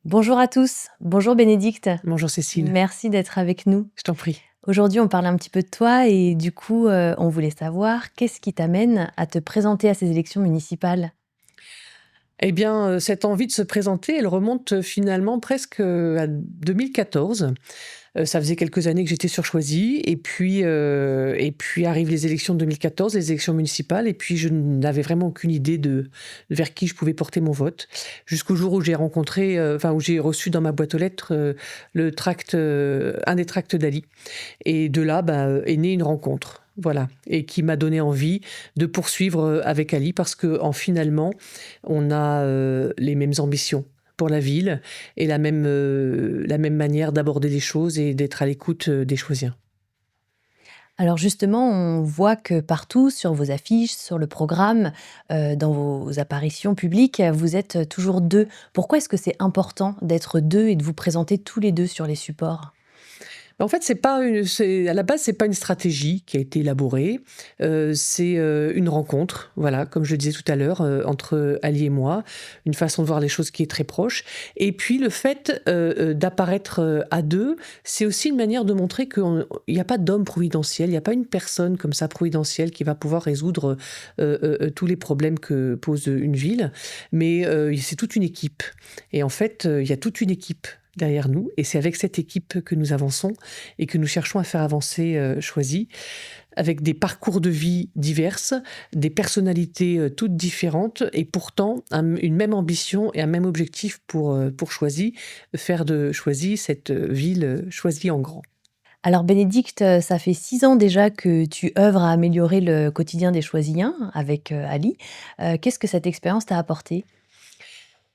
Bonjour à tous, bonjour Bénédicte. Bonjour Cécile, Merci d'être avec nous. je t'en prie. Aujourd'hui, on parle un petit peu de toi et du coup, on voulait savoir qu'est-ce qui t'amène à te présenter à ces élections municipales? Eh bien, cette envie de se présenter, elle remonte, finalement presque, à 2014. Ça faisait quelques années que j'étais sur Choisy et puis arrivent les élections de 2014, les élections municipales et puis je n'avais vraiment aucune idée de vers qui je pouvais porter mon vote. Jusqu'au jour où j'ai rencontré, enfin où j'ai reçu dans ma boîte aux lettres, le tract, un des tracts d'Ali et de là, est née une rencontre. Voilà, et qui m'a donné envie de poursuivre, avec Ali parce qu'en finalement, on a, les mêmes ambitions pour la ville et la même manière d'aborder les choses et d'être à l'écoute, des Choisiens. Alors justement, on voit que partout sur vos affiches, sur le programme, dans vos apparitions publiques, vous êtes toujours 2. Pourquoi est-ce que c'est important d'être 2 et de vous présenter tous les 2 sur les supports? En fait, c'est à la base, c'est pas une stratégie qui a été élaborée, c'est, une rencontre, voilà, comme je le disais tout à l'heure, entre Ali et moi, une façon de voir les choses qui est très proche et puis le fait, d'apparaître, à 2, c'est aussi une manière de montrer qu'il y a pas d'homme providentiel, il y a pas une personne comme ça providentielle qui va pouvoir résoudre, tous les problèmes que pose, une ville, mais, c'est toute une équipe et en fait, il y a toute une équipe derrière nous et c'est avec cette équipe que nous avançons et que nous cherchons à faire avancer, Choisy, avec des parcours de vie diverses, des personnalités, toutes différentes et pourtant une même ambition et un même objectif pour Choisy, faire de Choisy cette, ville, Choisy en grand. Alors Bénédicte, ça fait 6 ans déjà que tu œuvres à améliorer le quotidien des Choisyens avec, Ali. Qu'est-ce que cette expérience t'a apporté?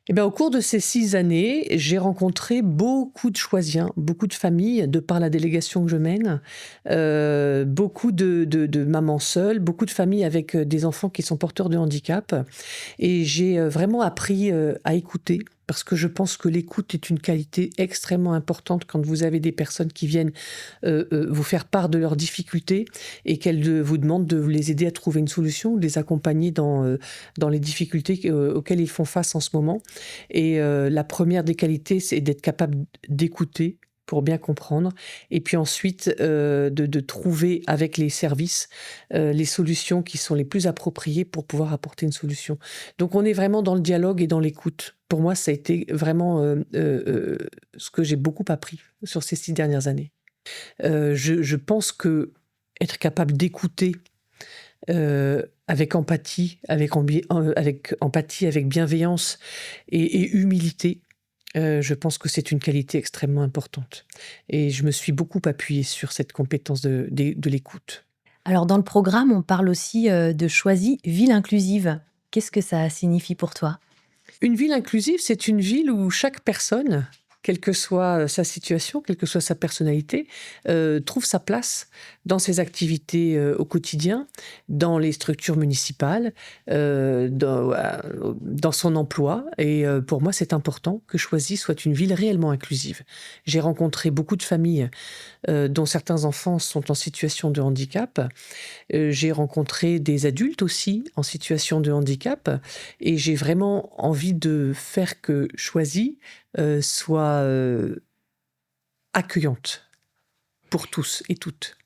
Eh ben, au cours de ces 6 années, j'ai rencontré beaucoup de Choisiens, beaucoup de familles, de par la délégation que je mène, beaucoup de mamans seules, beaucoup de familles avec, des enfants qui sont porteurs de handicap et j'ai, vraiment appris, à écouter parce que je pense que l'écoute est une qualité extrêmement importante quand vous avez des personnes qui viennent, vous faire part de leurs difficultés et qu'elles, vous demandent de les aider à trouver une solution ou de les accompagner dans les difficultés auxquelles ils font face en ce moment et la première des qualités, c'est d'être capable d'écouter pour bien comprendre et puis ensuite, de trouver avec les services, les solutions qui sont les plus appropriées pour pouvoir apporter une solution. Donc on est vraiment dans le dialogue et dans l'écoute. Pour moi, ça a été vraiment, ce que j'ai beaucoup appris sur ces 6 dernières années. Je pense que être capable d'écouter, avec empathie, avec empathie, avec bienveillance et humilité, je pense que c'est une qualité extrêmement importante et je me suis beaucoup appuyée sur cette compétence de l'écoute. Alors dans le programme, on parle aussi, de Choisy ville inclusive. Qu'est-ce que ça signifie pour toi? Une ville inclusive, c'est une ville où chaque personne, quelle que soit, sa situation, quelle que soit sa personnalité, trouve sa place dans ses activités, au quotidien, dans les structures municipales, dans son emploi et pour moi, c'est important que Choisy soit une ville réellement inclusive. J'ai rencontré beaucoup de familles, dont certains enfants sont en situation de handicap. J'ai rencontré des adultes aussi en situation de handicap et j'ai vraiment envie de faire que Choisy, soit, accueillante pour tous et toutes.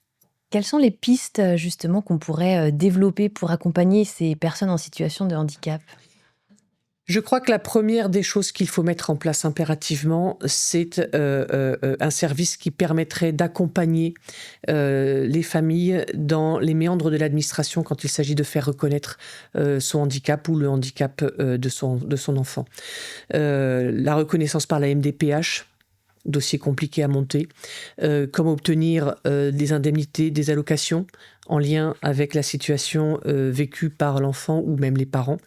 Quelles sont les pistes, justement qu'on pourrait, développer pour accompagner ces personnes en situation de handicap? Je crois que la première des choses qu'il faut mettre en place impérativement, c'est, un service qui permettrait d'accompagner, les familles dans les méandres de l'administration quand il s'agit de faire reconnaître, son handicap ou le handicap, de son enfant. La reconnaissance par la MDPH, dossier compliqué à monter, comment obtenir, des indemnités, des allocations en lien avec la situation, vécue par l'enfant ou même les parents.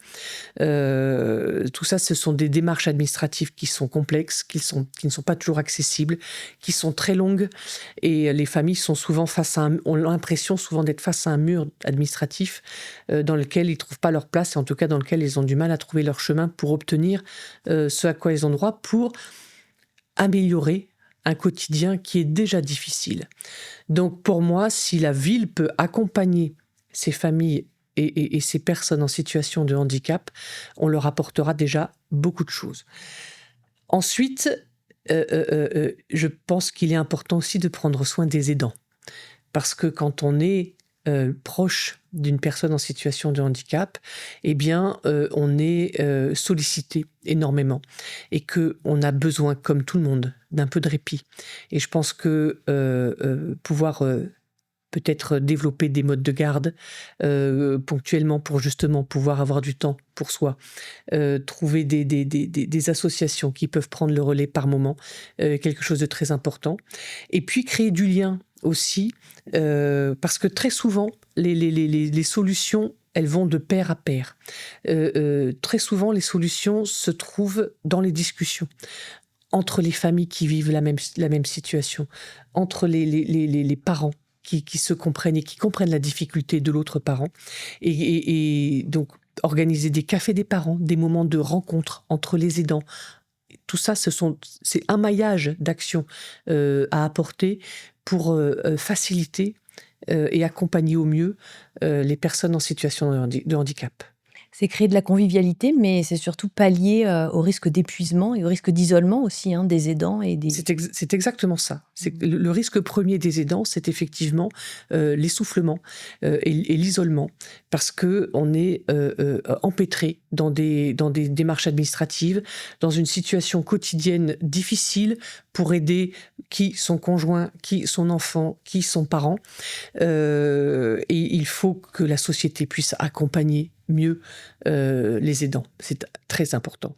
Tout ça, ce sont des démarches administratives qui sont complexes, qui ne sont pas toujours accessibles, qui sont très longues et les familles sont souvent ont l'impression souvent d'être face à un mur administratif, dans lequel ils trouvent pas leur place et en tout cas dans lequel ils ont du mal à trouver leur chemin pour obtenir, ce à quoi ils ont droit pour améliorer un quotidien qui est déjà difficile. Donc pour moi, si la ville peut accompagner ces familles et ces personnes en situation de handicap, on leur apportera déjà beaucoup de choses. Ensuite, je pense qu'il est important aussi de prendre soin des aidants. Parce que quand on est proche d'une personne en situation de handicap, eh bien, on est sollicité énormément et qu'on a besoin, comme tout le monde, d'un peu de répit. Et je pense que pouvoir peut-être développer des modes de garde ponctuellement pour justement pouvoir avoir du temps pour soi, trouver des associations qui peuvent prendre le relais par moment, quelque chose de très important. Et puis créer du lien aussi, parce que très souvent, les solutions, elles vont de pair à pair. Très souvent, les solutions se trouvent dans les discussions entre les familles qui vivent la même situation, entre les parents qui se comprennent et qui comprennent la difficulté de l'autre parent. Et donc, organiser des cafés des parents, des moments de rencontre entre les aidants, tout ça, c'est un maillage d'actions à apporter pour faciliter et accompagner au mieux les personnes en situation de handicap. C'est créer de la convivialité, mais c'est surtout pallier, au risque d'épuisement et au risque d'isolement aussi, hein, des aidants et des C'est exactement ça. C'est que le risque premier des aidants, c'est effectivement l'essoufflement et l'isolement, parce qu'on est empêtré dans des démarches administratives, dans une situation quotidienne difficile pour aider qui son conjoint, qui son enfant, qui son parent. Et il faut que la société puisse accompagner mieux les aidants. C'est très important.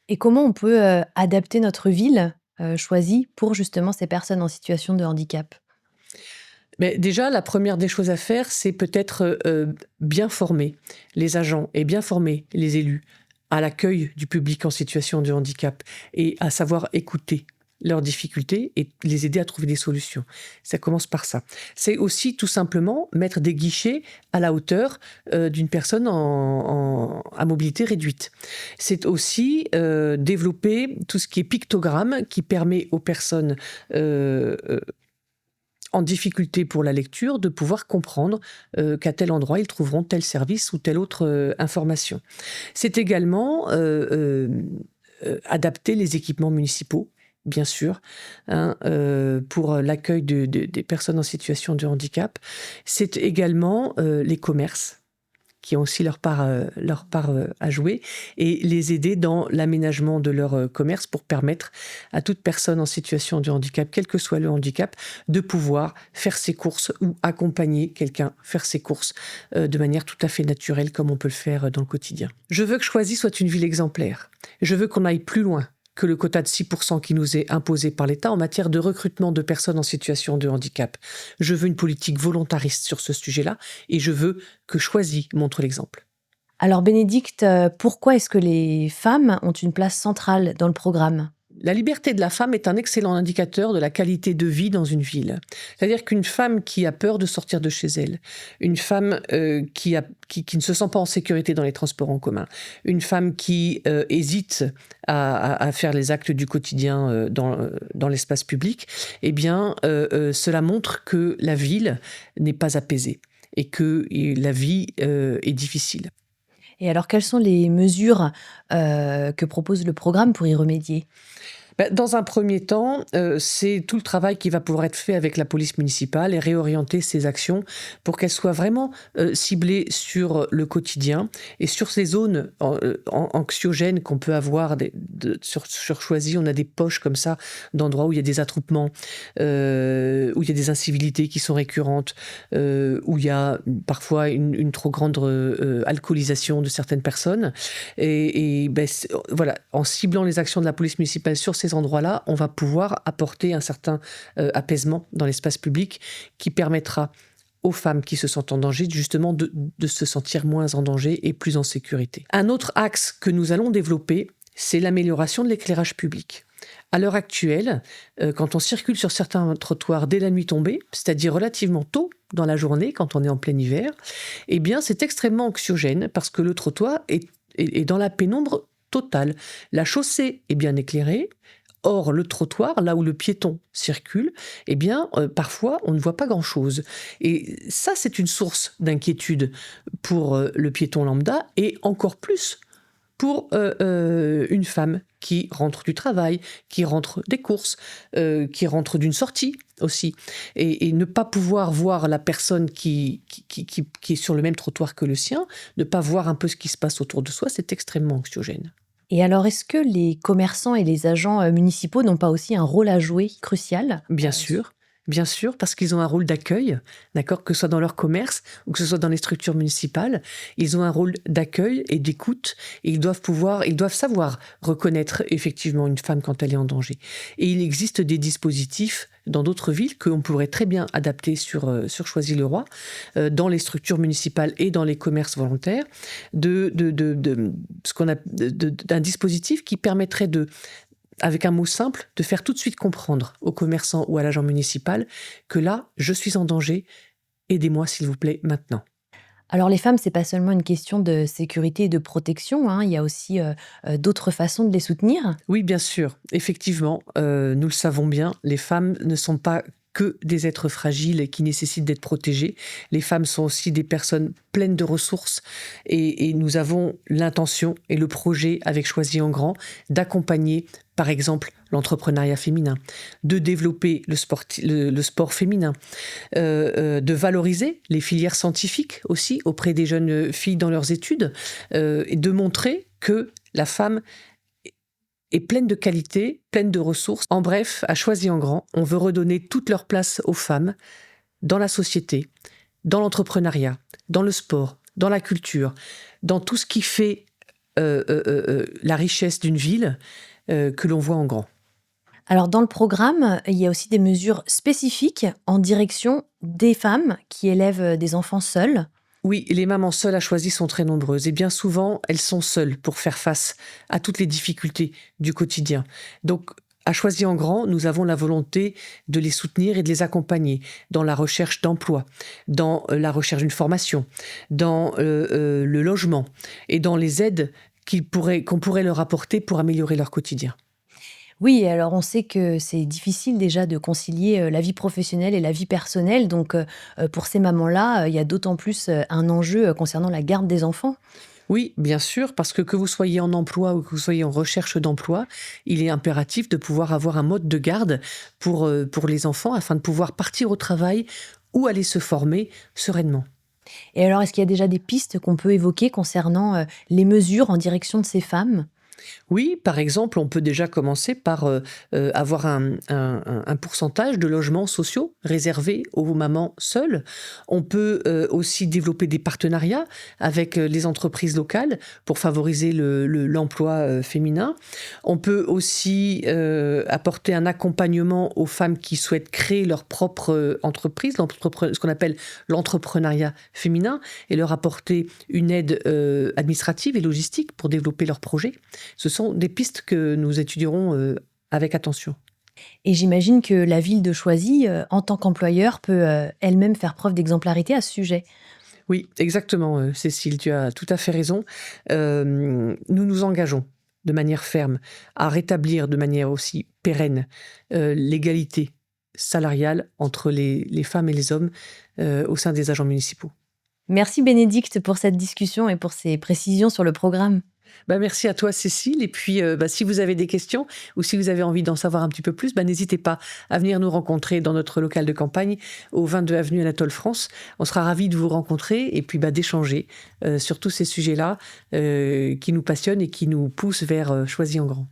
et comment on peut, adapter notre ville, choisie pour justement ces personnes en situation de handicap? Mais déjà, la première des choses à faire, c'est peut-être bien former les agents et bien former les élus à l'accueil du public en situation de handicap et à savoir écouter leurs difficultés et les aider à trouver des solutions. Ça commence par ça. C'est aussi tout simplement mettre des guichets à la hauteur d'une personne à mobilité réduite. C'est aussi développer tout ce qui est pictogramme qui permet aux personnes en difficulté pour la lecture, de pouvoir comprendre qu'à tel endroit, ils trouveront tel service ou telle autre information. C'est également adapter les équipements municipaux, bien sûr, hein, pour l'accueil des personnes en situation de handicap. C'est également les commerces qui ont aussi leur part à jouer, et les aider dans l'aménagement de leur commerce pour permettre à toute personne en situation de handicap, quel que soit le handicap, de pouvoir faire ses courses ou accompagner quelqu'un faire ses courses de manière tout à fait naturelle comme on peut le faire dans le quotidien. Je veux que Choisy soit une ville exemplaire. Je veux qu'on aille plus loin que le quota de 6% qui nous est imposé par l'État en matière de recrutement de personnes en situation de handicap. Je veux une politique volontariste sur ce sujet-là et je veux que Choisy montre l'exemple. Alors Bénédicte, pourquoi est-ce que les femmes ont une place centrale dans le programme? La liberté de la femme est un excellent indicateur de la qualité de vie dans une ville. C'est-à-dire qu'une femme qui a peur de sortir de chez elle, une femme qui ne se sent pas en sécurité dans les transports en commun, une femme qui hésite à faire les actes du quotidien dans l'espace public, eh bien, cela montre que la ville n'est pas apaisée et que la vie est difficile. Et alors quelles sont les mesures, que propose le programme pour y remédier? Dans un premier temps, c'est tout le travail qui va pouvoir être fait avec la police municipale et réorienter ses actions pour qu'elles soient vraiment ciblées sur le quotidien et sur ces zones anxiogènes qu'on peut avoir sur Choisy. On a des poches comme ça d'endroits où il y a des attroupements, où il y a des incivilités qui sont récurrentes, où il y a parfois une trop grande alcoolisation de certaines personnes. Voilà, en ciblant les actions de la police municipale sur ces endroits-là, on va pouvoir apporter un certain apaisement dans l'espace public qui permettra aux femmes qui se sentent en danger justement de se sentir moins en danger et plus en sécurité. Un autre axe que nous allons développer, c'est l'amélioration de l'éclairage public. À l'heure actuelle, quand on circule sur certains trottoirs dès la nuit tombée, c'est-à-dire relativement tôt dans la journée, quand on est en plein hiver, eh bien c'est extrêmement anxiogène parce que le trottoir est dans la pénombre totale. La chaussée est bien éclairée. Or, le trottoir, là où le piéton circule, eh bien, parfois, on ne voit pas grand-chose. Et ça, c'est une source d'inquiétude pour le piéton lambda, et encore plus pour une femme qui rentre du travail, qui rentre des courses, qui rentre d'une sortie aussi. Et ne pas pouvoir voir la personne qui est sur le même trottoir que le sien, ne pas voir un peu ce qui se passe autour de soi, c'est extrêmement anxiogène. Et alors, est-ce que les commerçants et les agents, municipaux n'ont pas aussi un rôle à jouer crucial? Bien sûr, parce qu'ils ont un rôle d'accueil, d'accord, que ce soit dans leur commerce ou que ce soit dans les structures municipales, ils ont un rôle d'accueil et d'écoute, et ils doivent savoir reconnaître effectivement une femme quand elle est en danger. Et il existe des dispositifs dans d'autres villes qu'on pourrait très bien adapter sur Choisy-le-Roi, dans les structures municipales et dans les commerces volontaires, d'un dispositif qui permettrait avec un mot simple, de faire tout de suite comprendre aux commerçants ou à l'agent municipal que là, je suis en danger, aidez-moi s'il vous plaît maintenant. Alors les femmes, c'est pas seulement une question de sécurité et de protection, hein, il y a aussi, d'autres façons de les soutenir? Oui, bien sûr, effectivement, nous le savons bien, les femmes ne sont pas que des êtres fragiles et qui nécessitent d'être protégées. Les femmes sont aussi des personnes pleines de ressources et nous avons l'intention et le projet avec Choisy en Grand d'accompagner, par exemple, l'entrepreneuriat féminin, de développer le sport féminin, de valoriser les filières scientifiques aussi auprès des jeunes filles dans leurs études, et de montrer que la femme est pleine de qualités, pleine de ressources. En bref, à Choisy en Grand, on veut redonner toute leur place aux femmes dans la société, dans l'entrepreneuriat, dans le sport, dans la culture, dans tout ce qui fait la richesse d'une ville que l'on voit en grand. Alors dans le programme, il y a aussi des mesures spécifiques en direction des femmes qui élèvent, des enfants seules. Oui, les mamans seules à Choisy sont très nombreuses et bien souvent, elles sont seules pour faire face à toutes les difficultés du quotidien. Donc, à Choisy en Grand, nous avons la volonté de les soutenir et de les accompagner dans la recherche d'emploi, dans la recherche d'une formation, dans le logement et dans les aides qu'on pourrait leur apporter pour améliorer leur quotidien. Oui, alors on sait que c'est difficile déjà de concilier, la vie professionnelle et la vie personnelle, donc pour ces mamans-là, il y a d'autant plus, un enjeu, concernant la garde des enfants. Oui, bien sûr, parce que vous soyez en emploi ou que vous soyez en recherche d'emploi, il est impératif de pouvoir avoir un mode de garde pour les enfants afin de pouvoir partir au travail ou aller se former sereinement. Et alors, est-ce qu'il y a déjà des pistes qu'on peut évoquer concernant, les mesures en direction de ces femmes? Oui, par exemple, on peut déjà commencer par avoir un pourcentage de logements sociaux réservés aux mamans seules. On peut aussi développer des partenariats avec les entreprises locales pour favoriser l'emploi féminin. On peut aussi apporter un accompagnement aux femmes qui souhaitent créer leur propre entreprise, ce qu'on appelle l'entrepreneuriat féminin, et leur apporter une aide administrative et logistique pour développer leurs projets. Ce sont des pistes que nous étudierons avec attention. Et j'imagine que la ville de Choisy, en tant qu'employeur, peut, elle-même faire preuve d'exemplarité à ce sujet. Oui, exactement, Cécile, tu as tout à fait raison. Nous nous engageons de manière ferme à rétablir de manière aussi pérenne l'égalité salariale entre les femmes et les hommes au sein des agents municipaux. Merci Bénédicte pour cette discussion et pour ces précisions sur le programme. Merci à toi, Cécile. Et puis, si vous avez des questions ou si vous avez envie d'en savoir un petit peu plus, n'hésitez pas à venir nous rencontrer dans notre local de campagne au 22 avenue Anatole France. On sera ravis de vous rencontrer et puis d'échanger sur tous ces sujets-là qui nous passionnent et qui nous poussent vers Choisy en Grand.